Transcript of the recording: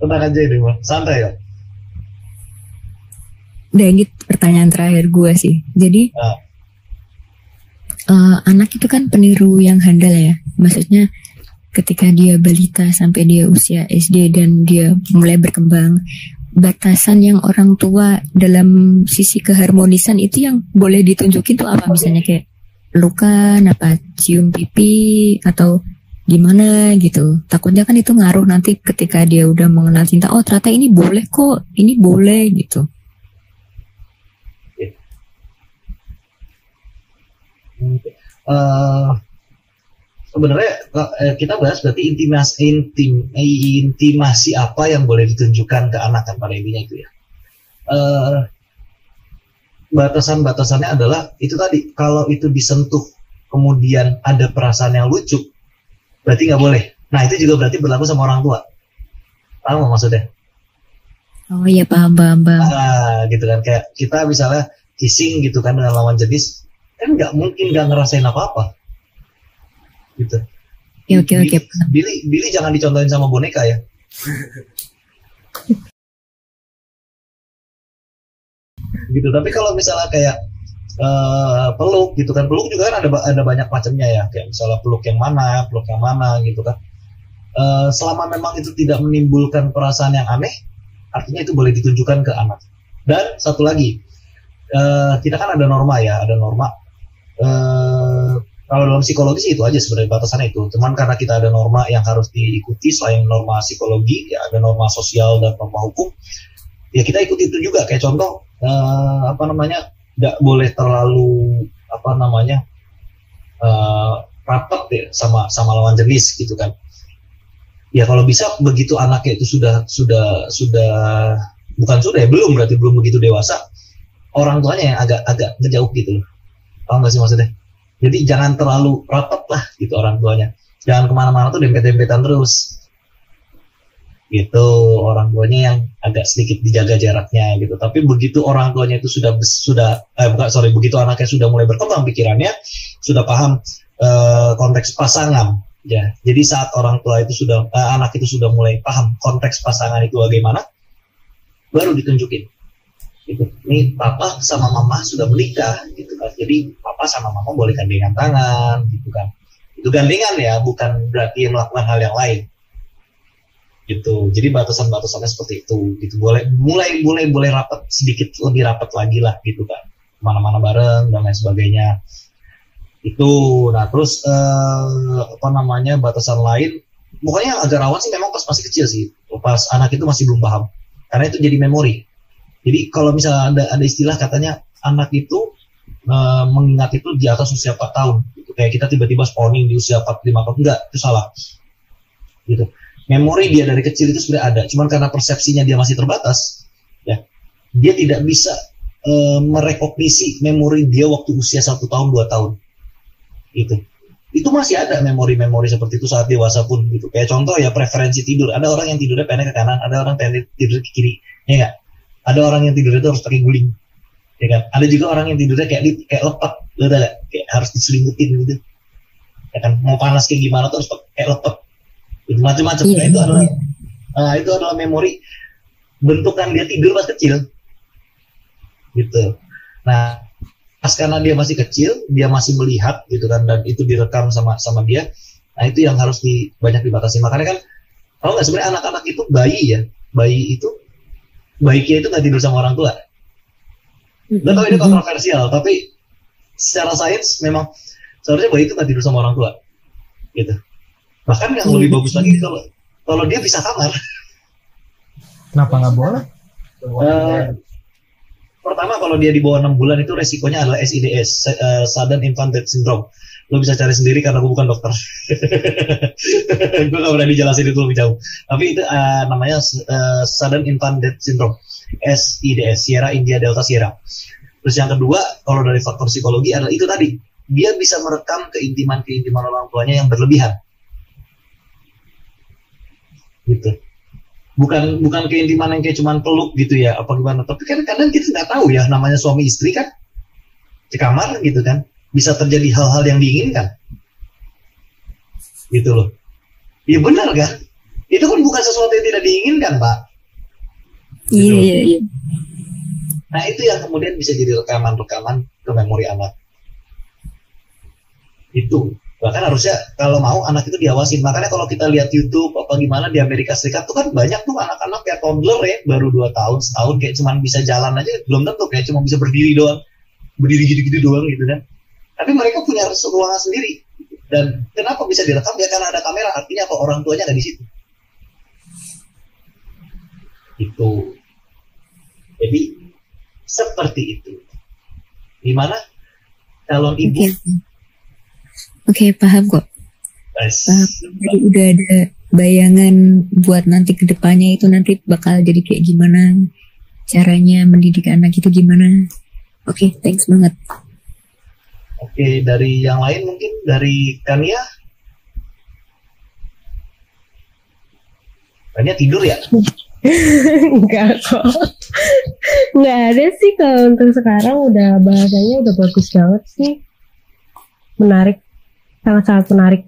Tenang aja ini mah, santai ya. Udah ini pertanyaan terakhir gue sih. Jadi Nah, anak itu kan peniru yang handal ya. Maksudnya ketika dia balita sampai dia usia SD dan dia mulai berkembang, batasan yang orang tua dalam sisi keharmonisan itu yang boleh ditunjukin tuh apa? Misalnya kayak pelukan, apa cium pipi atau gimana gitu. Takutnya kan itu ngaruh nanti ketika dia udah mengenal cinta. Oh ternyata ini boleh kok, ini boleh gitu. eh, sebenarnya kita bahas berarti intimasi apa yang boleh ditunjukkan ke anak kan pada intinya itu ya. Eh, Batasan-batasannya adalah itu tadi, kalau itu disentuh kemudian ada perasaan yang lucu, berarti nggak boleh. Nah itu juga berarti berlaku sama orang tua. Paham nggak maksudnya? Oh iya paham paham paham. Gitu kan, kayak kita misalnya kissing gitu kan dengan lawan jenis, kan nggak mungkin nggak ngerasain apa-apa gitu. Oke oke. Billy jangan dicontohin sama boneka ya. Gitu. Tapi kalau misalnya kayak peluk gitu kan, peluk juga kan ada banyak macamnya ya, kayak misalnya peluk yang mana gitu kan. Selama memang itu tidak menimbulkan perasaan yang aneh, artinya itu boleh ditunjukkan ke anak. Dan satu lagi, kita kan ada norma ya, ada norma. Kalau dalam psikologi sih itu aja sebenarnya batasannya itu. Cuman karena kita ada norma yang harus diikuti, selain norma psikologi, ya ada norma sosial dan norma hukum. Ya kita ikuti itu juga. Kayak contoh, nggak boleh terlalu rapat ya sama lawan jenis gitu kan. Ya kalau bisa begitu anaknya itu belum begitu dewasa, orang tuanya yang agak ngejauh gitu loh. Paham nggak sih maksudnya? Jadi jangan terlalu rapat lah gitu orang tuanya. Jangan kemana-mana tuh dempet-dempetan terus. Gitu, orang tuanya yang agak sedikit dijaga jaraknya gitu. Tapi begitu orang tuanya itu begitu anaknya sudah mulai berkembang pikirannya, sudah paham konteks pasangan. Ya, jadi saat orang tua itu anak itu sudah mulai paham konteks pasangan itu bagaimana, baru ditunjukin. Gitu. Ini papa sama mama sudah menikah gitu kan. Jadi papa sama mama boleh gandengan tangan gitu kan. Itu gandengan ya, bukan berarti melakukan hal yang lain. Gitu. Jadi batasan-batasannya seperti itu gitu. Boleh rapat, sedikit lebih rapat lagi lah gitu kan. Mana-mana bareng dan lain sebagainya. Itu. Nah, terus batasan lain, pokoknya agak rawan sih memang pas masih kecil sih. Pas anak itu masih belum paham. Karena itu jadi memori. Jadi kalau misalnya ada istilah katanya anak itu mengingat itu di atas usia 4 tahun gitu. Kayak kita tiba-tiba spawning di usia 4-5 tahun, enggak, itu salah gitu. Memori dia dari kecil itu sudah ada, cuman karena persepsinya dia masih terbatas ya, dia tidak bisa merekognisi memori dia waktu usia 1 tahun 2 tahun gitu. Itu masih ada memori-memori seperti itu saat dewasa pun gitu. Kayak contoh ya, preferensi tidur, ada orang yang tidurnya pendek ke kanan, ada orang pendek tidur ke kiri, ya enggak? Ada orang yang tidurnya itu harus pakai guling, ya kan? Ada juga orang yang tidurnya kayak lepet, kayak harus diselimutin gitu, ya kan? Mau panas kayak gimana tuh harus pakai lepet, gitu, macam-macam. Nah, itu adalah memori bentukan dia tidur pas kecil, gitu. Nah, pas karena dia masih kecil, dia masih melihat, gitu kan, dan itu direkam sama dia. Nah, itu yang harus banyak dibatasi. Makanya kan, kalau nggak sebenarnya anak-anak itu bayi itu baiknya itu nggak tidur sama orang tua. Gak tau ini kontroversial, tapi secara sains memang seharusnya bayi itu nggak tidur sama orang tua, gitu. Bahkan yang lebih bagus lagi kalau dia bisa kamar. Kenapa nggak boleh? Pertama, kalau dia di bawah 6 bulan itu resikonya adalah SIDS, Sudden Infant Death Syndrome. Lo bisa cari sendiri karena gue bukan dokter. Gue gak berani jelasin itu lebih jauh. Tapi itu namanya Sudden Infant Death Syndrome, SIDS, Sierra India Delta Sierra. Terus yang kedua, kalau dari faktor psikologi adalah itu tadi, dia bisa merekam keintiman orang tuanya yang berlebihan. Gitu. Bukan keintiman yang kayak cuman peluk gitu ya, apa gimana. Tapi kan kadang kita nggak tahu ya, namanya suami istri kan di kamar gitu kan, bisa terjadi hal-hal yang diinginkan gitu loh. Iya benar kan, Itu kan bukan sesuatu yang tidak diinginkan, Pak. Iya, iya, iya. Nah, itu yang kemudian bisa jadi rekaman-rekaman ke memori anak. Itu. Bahkan harusnya kalau mau anak itu diawasin. Makanya kalau kita lihat YouTube apa gimana di Amerika Serikat tuh kan banyak tuh anak-anak kayak toddler ya, baru 2 tahun, setahun kayak cuman bisa jalan aja, belum tentu kayak cuma bisa berdiri doang. Berdiri gitu-gitu doang gitu kan. Tapi mereka punya ruangan sendiri. Dan kenapa bisa direkam? Ya karena ada kamera, artinya apa, orang tuanya ada di situ. Itu. Jadi seperti itu. Gimana? Calon ibu. Oke, paham kok. Paham. Jadi udah ada bayangan buat nanti ke depannya itu nanti bakal jadi kayak gimana, caranya mendidik anak itu gimana. Oke, thanks banget. Oke, dari yang lain mungkin dari Kania. Kania tidur ya? Enggak kok. Enggak ada sih, kalau untuk sekarang udah bahasanya udah bagus banget sih. Menarik. Sangat-sangat menarik.